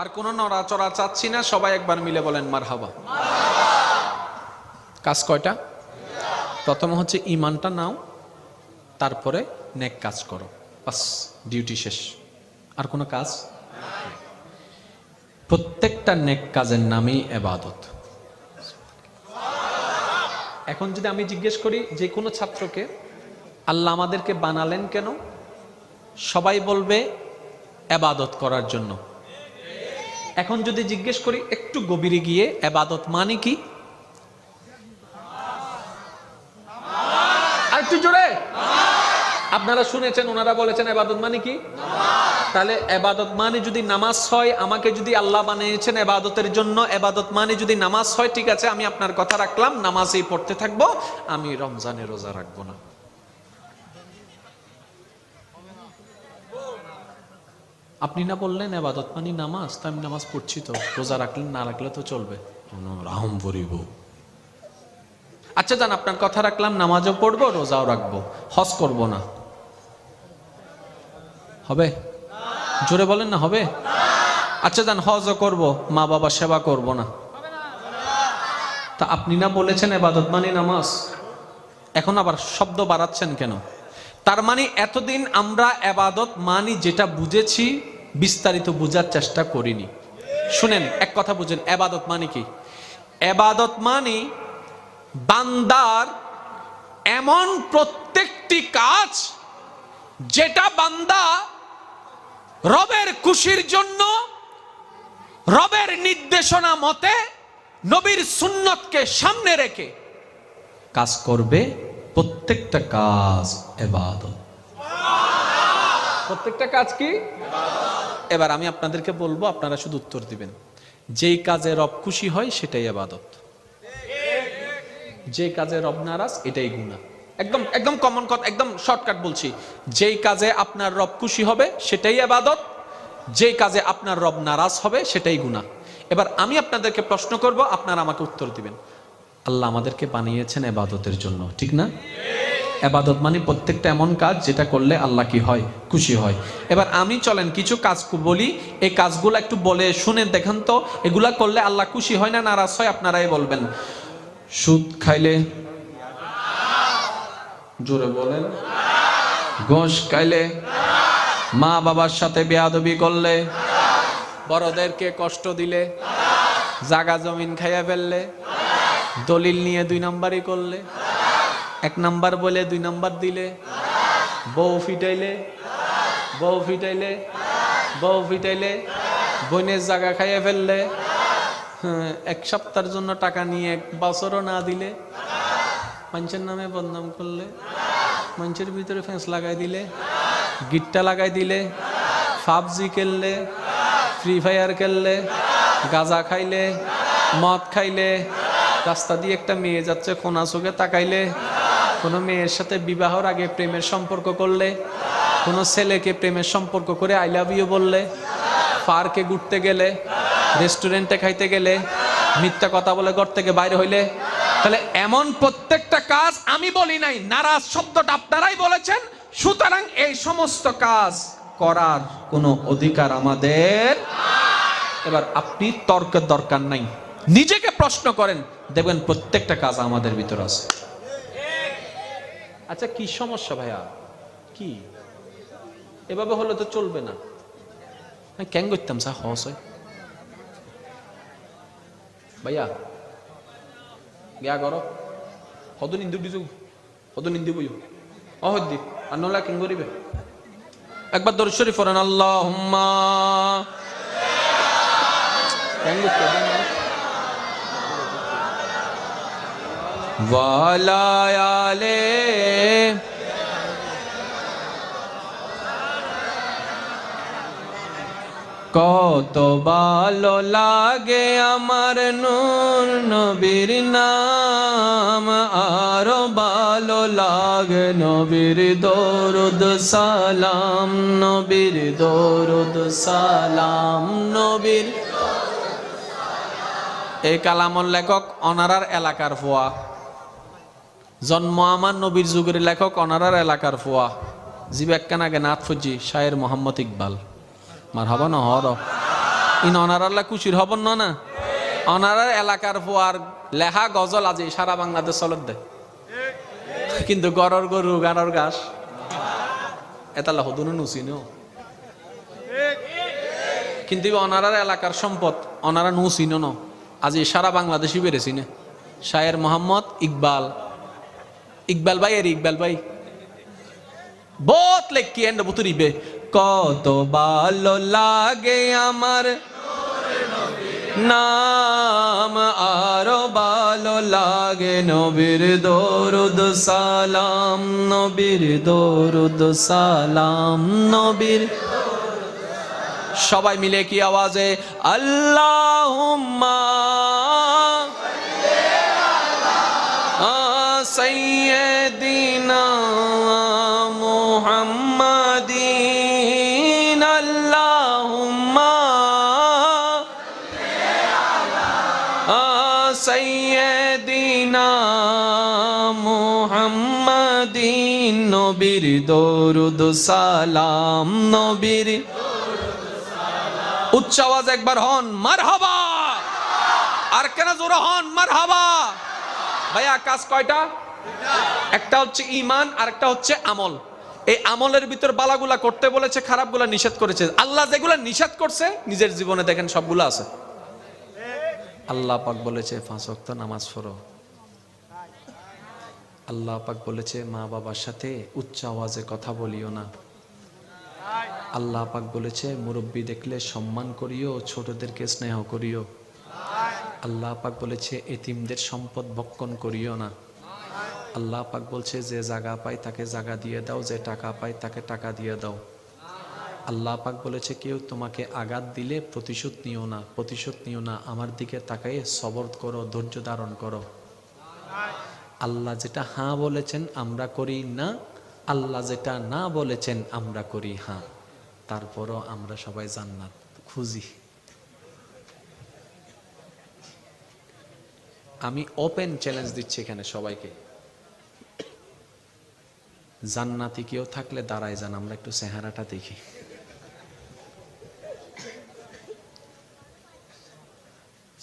আর কোনো নড়াচড়া চাচ্ছি না, সবাই একবার মিলে বলেন মারহাবা। কাজ কয়টা? প্রথম হচ্ছে ঈমানটা নাও, তারপরে নেক কাজ করো, বাস ডিউটি শেষ। আর কোনো কাজ? প্রত্যেকটা নেক কাজের নামই ইবাদত। এখন যদি আমি জিজ্ঞেস করি যে কোনো ছাত্রকে আল্লাহ আমাদেরকে বানালেন কেন, সবাই বলবে ইবাদত করার জন্য। এখন যদি জিজ্ঞেস করি একটু গভীরে গিয়ে ইবাদত মানে কি, আর একটু জোরে। আপনারা শুনেছেন ওনারা বলেছেন ইবাদত মানে কি। তাহলে ইবাদত মানে যদি নামাজ হয়, আমাকে যদি আল্লাহ বানিয়েছেন ইবাদতের জন্য, ইবাদত মানে যদি নামাজ হয়, ঠিক আছে আমি আপনার কথা রাখলাম, নামাজই পড়তে থাকবো, আমি রমজানে রোজা রাখবো না। আপনি না বললেন ইবাদত মানে নামাজ, তো আমি নামাজ পড়ছি, তো রোজা রাখলেন না রাখলে তো চলবে, রাহম পড়িব। আচ্ছা জান, আপনার কথা রাখলাম, নামাজও পড়বো রোজাও রাখবো, হজ করব না, হবে? জোরে বলেন না, হবে? আচ্ছা জান, হজও করব, মা বাবা সেবা করব না, তা আপনি না বলেছেন ইবাদত মানে নামাজ, এখন আবার শব্দ বাড়াচ্ছেন কেন? তার মানে এতদিন আমরা ইবাদত মানি যেটা বুঝেছি, বিস্তারিত বোঝার চেষ্টা করিনি। শুনেন, এক কথা বুঝেন, ইবাদত মানে কি? ইবাদত মানে বান্দার এমন প্রত্যেকটি কাজ যেটা বান্দা রবের খুশির জন্য, রবের নির্দেশনা মতে, নবীর সুন্নতকে সামনে রেখে কাজ করবে। প্রত্যেকটা কাজ ইবাদত। প্রত্যেকটা কাজ কি? এবার আমি আপনাদেরকে বলবো, আপনারা শুধু উত্তর দিবেন। যেই কাজে রব খুশি হয় সেটাই ইবাদত, যে কাজে রব নারাজ এটাই গুনাহ। একদম একদম কমন কথা, একদম শর্টকাট বলছি, যেই কাজে আপনার রব খুশি হবে সেটাই ইবাদত, যেই কাজে আপনার রব নারাজ হবে সেটাই গুনাহ। এবার আমি আপনাদেরকে প্রশ্ন করব, আপনারা আমাকে উত্তর দিবেন। আল্লাহ আমাদেরকে বানিয়েছেন ইবাদতের জন্য, ঠিক না? ইবাদত মানে প্রত্যেকটা এমন কাজ যেটা করলে আল্লাহ কি হয়? খুশি হয়। এবার আমি চলেন কিছু কাজ বলি, এই কাজগুলো একটু বলে শুনে দেখেন তো, এগুলা করলে আল্লাহ খুশি হয় না নারাজ হয়? আপনারাই বলবেন। সুদ খাইলে, জোরে বলেন। ঘুষ খাইলে, মা বাবার সাথে বেয়াদবি করলে, বড়দেরকে কষ্ট দিলে, জাগা জমিন খাইয়া ফেললে, দলিল নিয়ে 2 নাম্বারই করলে, 1 নাম্বার বলে 2 নাম্বার দিলে, বউ ফিটাইলে, বউ ফিটাইলে, বউ ফিটাইলে, বোনের জায়গা খাইয়া ফেললে, 1 সপ্তাহের জন্য টাকা নিয়ে 1 বছরও না দিলে, মানুষের নামে বদনাম করলে, মানুষের ভিতরে ফেঁস লাগাই দিলে, গিট্টা লাগাই দিলে, পাবজি খেললে, ফ্রি ফায়ার খেললে, গাঁজা খাইলে, মদ খাইলে, রাস্তা দিয়ে একটা মেয়ে যাচ্ছে কোনা চোখে তাকাইলে, কোনো মেয়ের সাথে বিবাহর আগে প্রেমের সম্পর্ক করলে, কোনো ছেলেকে প্রেমের সম্পর্ক করে আই লাভ ইউ বললে, পার্কে ঘুরতে গেলে, রেস্টুরেন্টে খাইতে গেলে, মিথ্যা কথা বলে ঘর থেকে বাইরে হইলে, তাহলে এমন প্রত্যেকটা কাজ আমি বলি নাই, নারাজ শব্দটা আপনারাই বলেছেন। সুতরাং এই সমস্ত কাজ করার কোনো অধিকার আমাদের। এবার আপনি তর্কের দরকার নাই, নিজেকে প্রশ্ন করেন, দেখবেন প্রত্যেকটা কাজ আমাদের ভিতর আছে। আচ্ছা কি সমস্যা ভাইয়া? কি এভাবে হলে তো চলবে না। কেন করতাম স্যার? হস হয় ভাইয়া, গিয়া করো হদ নিন্দু দিছু, হদ নিন্দু বইও অহদ্দি আর নলা কেন করিবে। একবার দরুদ শরীফ পড়েন, আল্লাহুম্মা ওয়ালা আলে কত ভালো লাগে আমার নূর নবীর নাম, আরো ভালো লাগে নবীর দরুদ সালাম, নবীর দরুদ সালাম, নবীর। এই কালামর লেখক অনারার এলাকার ফুয়া, জন্ম আমার নবীর যুগের লেখক অনারার এলাকার ফুয়া, জীব একখান আগে নাথ ফুজি শায়ের মোহাম্মদ ইকবাল। মারহাবা না হর। ইন অনারাল্লা খুশির হবন না অনারার এলাকার পোয়ার লেহা গজল আজি সারা বাংলাদেশ চলত দেয় কিন্তু গরর গরু গারর ঘাস এতালা হদুনো নুসিন কিন্তু অনারার এলাকার সম্পদ অনারা নুসিন ন আজি সারা বাংলাদেশই বেড়েছি না শায়ের মোহাম্মদ ইকবাল ইকবাল ভাই এর ইকবাল ভাই বহুত লেখকি এন্ড বুতুরিবে কত ভালো লাগে আমার নাম আরো ভালো লাগে নবীর দরুদ সালাম নবীর দরুদ সালাম নবীর সবাই মিলে কি আওয়াজে আল্লাহুম্মা সাইয়্যিদিনা মুহাম্মাদিন আল্লাহুম্মা সাইয়্যিদিনা মুহাম্মাদিন নবীর দরুদ সালাম নবীর উচ্চ আওয়াজ একবার হন মারহাবা আর কেন জোরে হন মারহাবা ভাইয়া কাজ কয়টা একটা হচ্ছে ঈমান আর একটা হচ্ছে আমল এই আমলের ভিতর বালাগুলা করতে বলেছে খারাপগুলা নিষেধ করেছে আল্লাহ যেগুলা নিষেধ করছে নিজের জীবনে দেখেন সবগুলো আছে আল্লাহ পাক বলেছে 5 ওয়াক্ত নামাজ পড়ো আল্লাহ পাক বলেছে মা বাবার সাথে উচ্চ আওয়াজে কথা বলিও না আল্লাহ পাক বলেছে মুরব্বি দেখলে সম্মান করিও ছোটদেরকে স্নেহ করিও আল্লাহ পাক বলেছে এতিমদের সম্পদ ভক্ষণ করিও না আল্লাহ পাক বলছে যে জায়গা পায় তাকে জায়গা দিয়ে দাও যে টাকা পায় তাকে টাকা দিয়ে দাও আল্লাহ পাক বলেছে কেউ তোমাকে আঘাত দিলে প্রতিশোধ নিও না আমার দিকে তাকাই সবর করো ধৈর্য ধারণ করো আল্লাহ যেটা হ্যাঁ বলেছেন আমরা করি না আল্লাহ যেটা না বলেছেন আমরা করি হ্যাঁ তারপরও আমরা সবাই জান্নাত খুঁজি আমি ওপেন চ্যালেঞ্জ দিচ্ছি এখানে সবাইকে জান্নাতি কেউ থাকলে দাঁড়ায় যান আমরা একটু চেহারাটা দেখি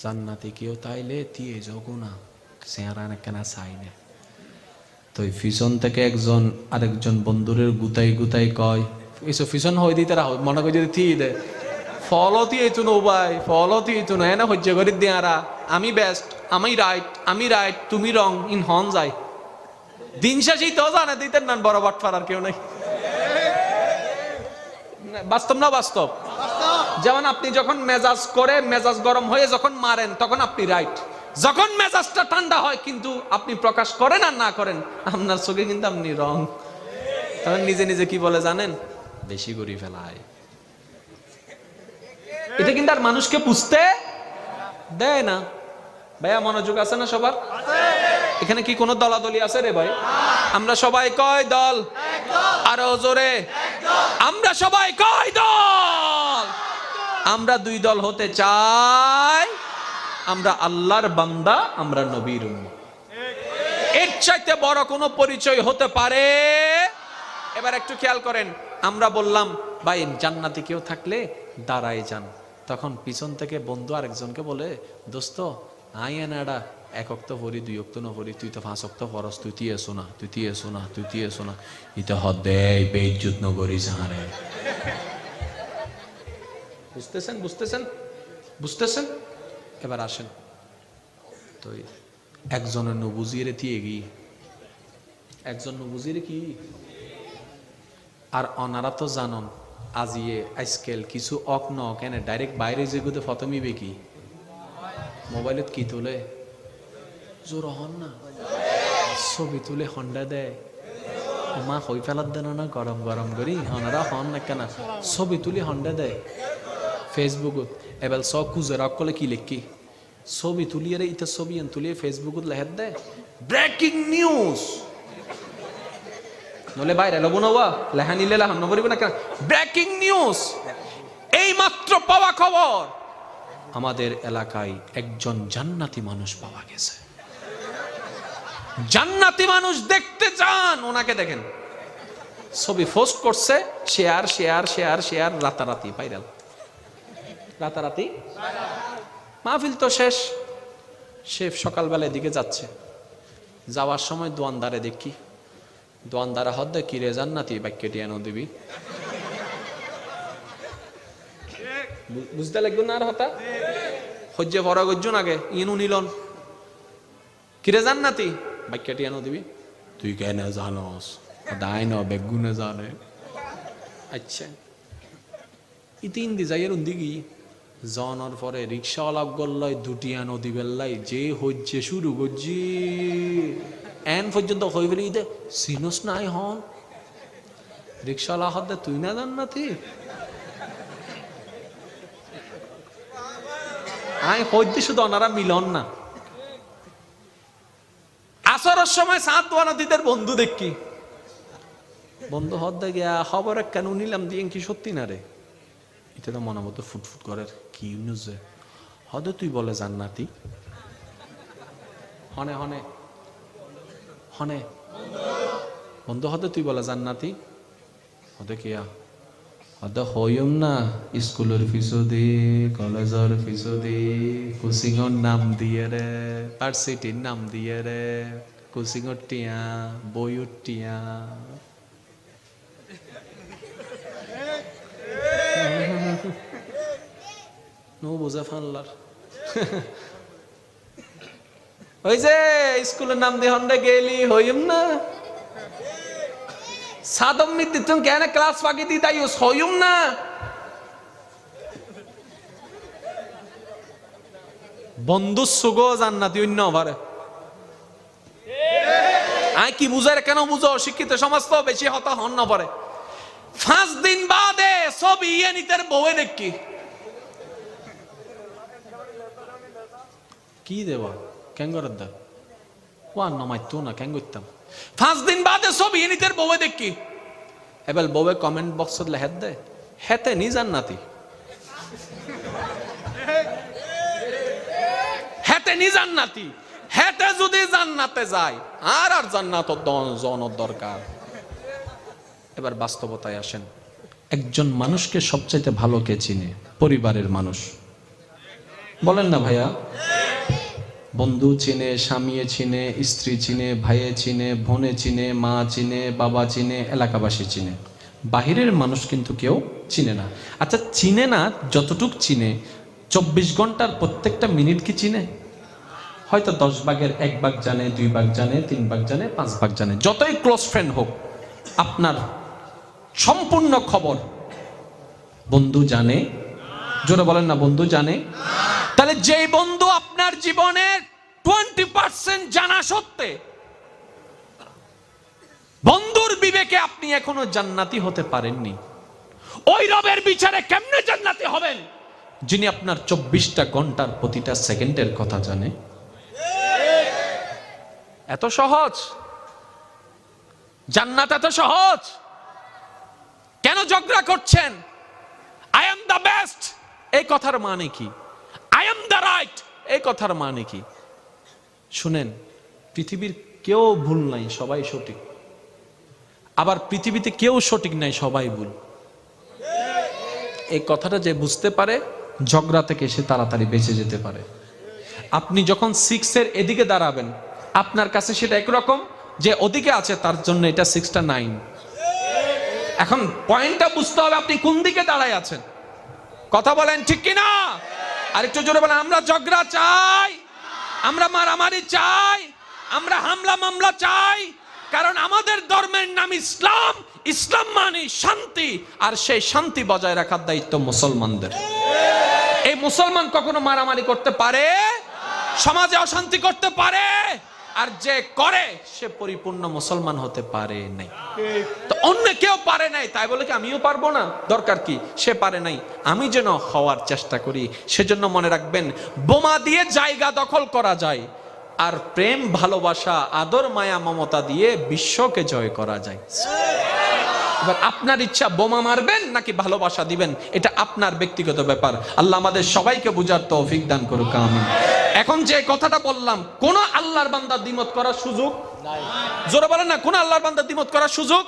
জান্নাতি কেউ তাইলে দিয়ে জগুনা চেহারা কেনা চাই না তো পিছন থেকে একজন আরেকজন বন্ধুরের গুতাই গুতাই কয় এসব পিছন হয়ে দিতে মনে করি যদি থিয়ে দেয় ফলতি এইতু নো ভাই ফলতি এইতু না এনে সহ্য করি দিয়ারা আমি বেস্ট আমি রাইট তুমি রং ইন হন যায় দিন শেষেই তো জানে দিতেন না বড় বাটফার আর কেউ নাই বাস্তব না বাস্তব যেমন আপনি যখন মেজাজ গরম হয়ে যখন মারেন তখন আপনি রাইট যখন মেজাজটা ঠান্ডা হয় কিন্তু আপনি প্রকাশ করেন আর না করেন আপনার চোখে কিন্তু আপনি রং তখন নিজে নিজে কি বলে জানেন বেশি করি ফেলায় এটা কিন্তু আর মানুষকে বুঝতে দেয় না ভাইয়া মনোযোগ আছে না সবার এখানে কি কোনো দলাদলি আছে রে ভাই আমরা সবাই কয় দল আরো জোরে আমরা সবাই কয় দল আমরা 2 দল হতে চাই আমরা আল্লাহর বান্দা আমরা নবীর উম্মত এর চাইতে বড় কোনো পরিচয় হতে পারে এবার একটু খেয়াল করেন আমরা বললাম ভাই জান্নাতে কেউ থাকলে দাঁড়ায় যান তখন পিছন থেকে বন্ধু আরেকজনকে বলে দোস্ত আইয়ানাডা 1 ওয়াক্ত পড়ি 2 ওয়াক্ত না পড়ি তুই তো 5 ওয়াক্ত পড়স তুই এসো না এটা হদে বেইজ্জত ন করিস আরে বুঝতেছেন এবার আসেন তো একজনের নবুজিরে দিয়ে গিয়ে একজন নবুজিরে কি আর অনারা তো জানন আজিয়ে আজকাল কিছু অক ন কেন ডাইরেক্ট বাইরে যেগুলো ফতমিবে কি মোবাইলত কি তোলে জোর হন না ছবি তুলে হন্ডা দেয় মা হই ফেলার দেন না গরম গরম করি ওনারা হন না কেন ছবি তুলি হন্ডা দেয় ফেসবুকত এবার সব খুঁজে রাখ করলে কি লেখি ছবি তুলিয়ে ইটা ছবি তুলিয়ে ফেসবুকত লেখার দেয় ব্রেকিং নিউজ নলে বাইরে লব না লেখা নিলে লেখান নবরিব না কেন ব্রেকিং নিউজ এই মাত্র পাওয়া খবর আমাদের এলাকায় একজন জান্নাতি মানুষ পাওয়া গেছে জান্নাতি মানুষ দেখতে চান ওনাকে দেখেন ছবি পোস্ট করছে শেয়ার রাতারাতি ভাইরাল রাতারাতি মাহফিল তো শেষ। শেফ সকালবেলার দিকে যাচ্ছে, যাওয়ার সময় দোয়ানদারে দেখি, দোয়ানদারা হদ্দে কি রে জান্নাতি বাক্যটি এনে দিবি, বুঝতে লাগবে না? আর হতা হজ্জে ভরা গজ্জুন আগে ইনু নিলন কিরে জান্নাতি বাক্যটি এনে দিবি, তুই কেন জানস দায় ন বেগুনে জানে। আচ্ছা ইতিন দি যাইয়ের উন্দিগি জনের পরে রিক্সাওয়ালা গল্লাই দুটি আনো দিবেল্লাই যে হচ্ছে শুরু করছি এন পর্যন্ত হই ফেলি দে সিনস নাই হন রিক্সাওয়ালা হদে তুই না জান্নাতি আই হইতে শুধু ওনারা মিলন না। আসরের সময় সাত দোয়া নদীদের বন্ধু দেখি, বন্ধু হদ্দে গিয়া খবর কেন নিলাম দিয়ে কি সত্যি না রে, এটা তো মনে মতো ফুটফুট করে কি নিউজে হদে তুই বলে জান্নাতি হনে হনে হনে বন্ধু হদে তুই বলে জান্নাতি হদে কিয়া হদে হইম না স্কুলের ফিসও দি কলেজের ফিসও দি কোচিংয়ের নাম দিয়ে রে ভার্সিটির নাম দিয়ে রে কোচিংয়ের টিয়া বইয়ের টিয়া নো বোঝা ফানলার ওই যে স্কুলের নাম দিয়ে হন্ডে গেলি হইম না সাদম মিত্তি তুমি কেন ক্লাস ফাঁকি দি তাই হইম না বন্ধু সুগো জান্নাতি অন্য ভারে আই কি বুঝার কেন বুঝো শিক্ষিত সমাজ তো বেশি হতা হন না পারে 5 দিন বাদে সব ইয়ে নিতের বউয়ে দেখি কি দেবা কেন করার দা ওয়ান নমাইতো না কেন করতাম 5 দিন বাদে সব ইয়ে নিতের বউয়ে দেখি এবার বউয়ে কমেন্ট বক্সত লেখে দে হেতে নি জান্নাতি হেতে নি জান্নাতি হেতে যদি জান্নাতে যায় আর আর জান্নাত জনের দরকার। এবার বাস্তবতায় আসেন, একজন মানুষকে সবচাইতে ভালো কে চিনে? পরিবারের মানুষ, বলেন না ভাইয়া? বন্ধু চিনে, স্বামী চিনে, স্ত্রী চিনে, ভাইয়ে চিনে, বোনে চিনে, মা চিনে, বাবা চিনে, এলাকাবাসী চিনে, বাহিরের মানুষ কিন্তু কেউ চিনে না। আচ্ছা চিনে না, যতটুক চিনে 24 ঘন্টার প্রত্যেকটা মিনিট কি চিনে? হয়তো 10 ভাগের 1 ভাগ জানে, 2 ভাগ জানে, 3 ভাগ জানে, 5 ভাগ জানে। যতই ক্লোজ ফ্রেন্ড হোক, আপনার সম্পূর্ণ খবর বন্ধু জানে? জোরে বলেন না, বন্ধু জানে? তাহলে যেই বন্ধু আপনার জীবনের 20% জানা সত্ত্বে বন্ধুর বিবেকে আপনি এখনো জান্নাতি হতে পারেননি, ওই রবের বিচারে কেমনে জান্নাতি হবেন যিনি আপনার 24টা ঘন্টার প্রতিটা সেকেন্ডের কথা জানে? এত সহজ জান্নাত, এত সহজ কেন ঝগড়া করছেন? আই এম দ্য বেস্ট এই কথার মানে কি? আই এম দ্য রাইট এই কথার মানে কি? শুনেন, পৃথিবীর কেউ ভুল নাই, সবাই সঠিক। আবার পৃথিবীতে কেউ সঠিক নাই, সবাই ভুল। এই কথাটা যে বুঝতে পারে, ঝগড়া থেকে সে তাড়াতাড়ি বেঁচে যেতে পারে। আপনি যখন 6 এর এদিকে দাঁড়াবেন, আপনার কাছে সেটা একরকম, যে ওদিকে আছে তার জন্য এটা 6টা 9। এখন পয়েন্টটা বুঝতে হবে আপনি কোন দিকে দাঁড়ায় আছেন। কথা বলেন ঠিক কিনা? আরেকটু জোরে বলেন। আমরা ঝগড়া চাই, আমরা মারামারি চাই, আমরা হামলা মামলা চাই, কারণ আমাদের ধর্মের নাম ইসলাম। ইসলাম মানে শান্তি, আর সেই শান্তি বজায় রাখার দায়িত্ব মুসলমানদের। এই মুসলমান কখনো মারামারি করতে পারে, সমাজে অশান্তি করতে পারে, আর যে করে সে পরিপূর্ণ মুসলমান হতে পারে নাই। তো অন্য কেউ পারে নাই তাই বলে কি আমিও পারবো না? দরকার কি? সে পারে নাই, আমি যেন হওয়ার চেষ্টা করি। সেজন্য মনে রাখবেন, বোমা দিয়ে জায়গা দখল করা যায়, আর প্রেম, ভালোবাসা, আদর, মায়া, মমতা দিয়ে বিশ্বকে জয় করা যায়। এবার আপনার ইচ্ছা বোমা মারবেন নাকি ভালোবাসা দিবেন, এটা আপনার ব্যক্তিগত ব্যাপার। আল্লাহ আমাদের সবাইকে বুঝার তৌফিক দান করুক, আমিন। এখন যে কথাটা বললাম, কোন আল্লাহর বান্দা দ্বিমত করার সুযোগ নাই। জোরে বলেন না, কোন আল্লাহর বান্দা দ্বিমত করার সুযোগ?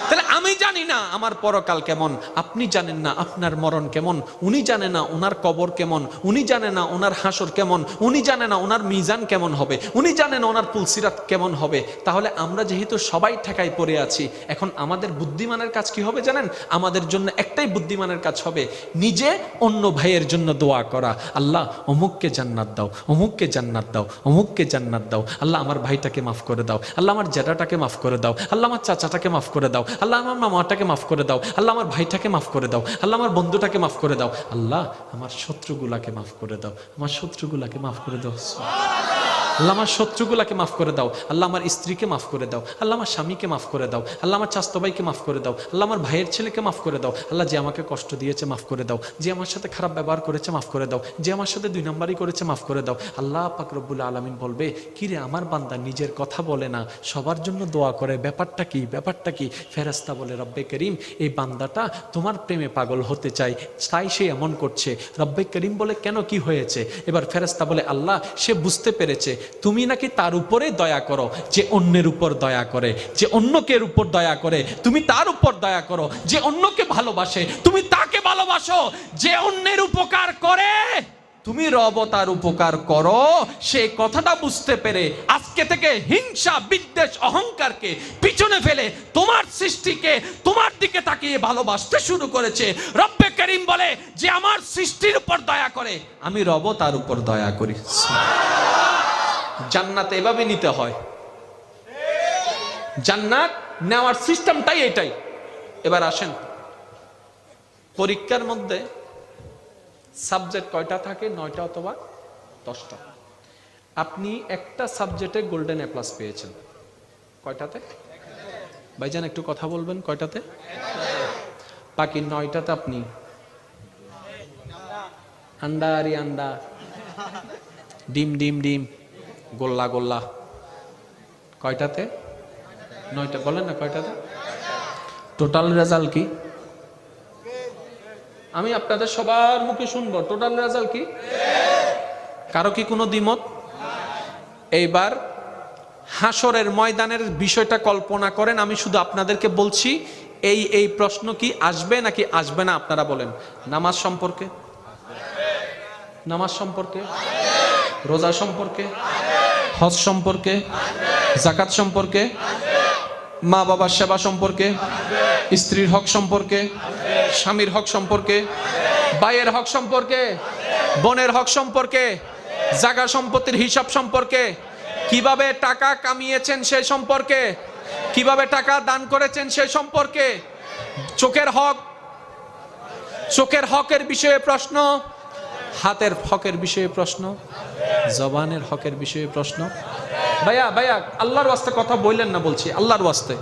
তাহলে আমি জানি না আমার পরকাল কেমন, আপনি জানেন না আপনার মরণ কেমন, উনি জানে না ওনার কবর কেমন, উনি জানে না ওনার হাসর কেমন, উনি জানে না ওনার মিজান কেমন হবে, উনি জানে না ওনার পুলসিরাত কেমন হবে। তাহলে আমরা যেহেতু সবাই ঠেকায় পড়ে আছি, এখন আমাদের বুদ্ধিমানের কাজ কি হবে জানেন? আমাদের জন্য একটাই বুদ্ধিমানের কাজ হবে, নিজে অন্য ভাইয়ের জন্য দোয়া করা। আল্লাহ অমুককে জান্নাত দাও, অমুককে জান্নাত দাও, অমুককে জান্নাত দাও। আল্লাহ আমার ভাইটাকে মাফ করে দাও, আল্লাহ আমার জ্যাঠাটাকে মাফ করে দাও, আল্লাহ আমার চাচাটাকে মাফ করে দাও, আল্লাহ আমার মামাটাকে মাফ করে দাও, আল্লাহ আমার ভাইটাকে মাফ করে দাও, আল্লাহ আমার বন্ধুটাকে মাফ করে দাও, আল্লাহ আমার শত্রুগুলাকে মাফ করে দাও, আমার শত্রুগুলাকে মাফ করে দাও, আল্লাহ আমার শত্রুগুলাকে মাফ করে দাও, আল্লাহ আমার স্ত্রীকে মাফ করে দাও, আল্লাহ আমার স্বামীকে মাফ করে দাও, আল্লাহ আমার চাস্তো ভাইকে মাফ করে দাও, আল্লাহ আমার ভাইয়ের ছেলেকে মাফ করে দাও, আল্লাহ যে আমাকে কষ্ট দিয়েছে মাফ করে দাও, যে আমার সাথে খারাপ ব্যবহার করেছে মাফ করে দাও, যে আমার সাথে 2 নম্বরই করেছে মাফ করে দাও। আল্লাহ পাক রব্বুল আলামিন বলবে, কিরে আমার বান্দা নিজের কথা বলে না, সবার জন্য দোয়া করে, ব্যাপারটা কি, ব্যাপারটা কি? ফেরেশতা বলে, রব্বে করিম এই বান্দাটা তোমার প্রেমে পাগল হতে চায়, তাই সে এমন করছে। রব্বে করিম বলে, কেন, কি হয়েছে? এবার ফেরেশতা বলে, আল্লাহ সে বুঝতে পেরেছে তুমি নাকি তার উপরে দয়া করো, যে অন্যের উপর দয়া করে, যে অন্যকে উপর দয়া করে তুমি তার উপর দয়া করো, যে অন্যকে ভালোবাসে তুমি তাকে ভালোবাসো, যে অন্যের উপকার করে তুমি রব তার উপকার করো। সেই কথাটা বুঝতে পেরে আজকে থেকে হিংসা, বিদ্বেষ, অহংকারকে পিছনে ফেলে তোমার সৃষ্টিকে তোমার দিকে তাকিয়ে ভালোবাসতে শুরু করেছে। রব্বে করিম বলে, যে আমার সৃষ্টির উপর দয়া করে আমি রব তার উপর দয়া করি। জান্নাত এভাবে নিতে হয়, জান্নাত নেওয়ার সিস্টেমটাই এটাই। এবার আসেন, পরীক্ষার মধ্যে সাবজেক্ট কয়টা থাকে? 9টা অথবা 10টা। আপনি একটা সাবজেক্টে গোল্ডেন এ প্লাস পেয়েছেন, কয়টাতে? ভাইজান একটু কথা বলবেন, কয়টাতে? বাকি 9টাতে আপনি আন্ডা আরি আন্ডা, ডিম ডিম ডিম, গোল্লা গোল্লা, কয়টাতে? 9টা। বলেন না কয়টাতে? টোটাল রেজাল্ট কি? আমি আপনাদের সবার মুখে শুনবো, টোটাল রেজাল্ট কি? কারো কি কোনো দ্বিমত? এইবার হাসরের ময়দানের বিষয়টা কল্পনা করেন। আমি শুধু আপনাদেরকে বলছি, এই প্রশ্ন কি আসবে নাকি আসবে না? আপনারা বলেন। নামাজ সম্পর্কে, নামাজ সম্পর্কে, রোজা সম্পর্কে, হজ সম্পর্কে, যাকাত সম্পর্কে, মা বাবার সেবা সম্পর্কে, স্ত্রীর হক সম্পর্কে, স্বামীর হক সম্পর্কে, ভাইয়ের হক সম্পর্কে, বোনের হক সম্পর্কে, জায়গা সম্পত্তির হিসাব সম্পর্কে, কিভাবে টাকা কামিয়েছেন সেই সম্পর্কে, কিভাবে টাকা দান করেছেন সেই সম্পর্কে, চোখের হক, চোখের হকের বিষয়ে প্রশ্ন, হাতের হকের বিষয়ে প্রশ্ন, জবানের হকের বিষয়ে প্রশ্ন। ভাইয়া ভাইয়া আল্লাহর ওয়াস্তে কথা বললেন না, বলছি আল্লাহর ওয়াস্তে।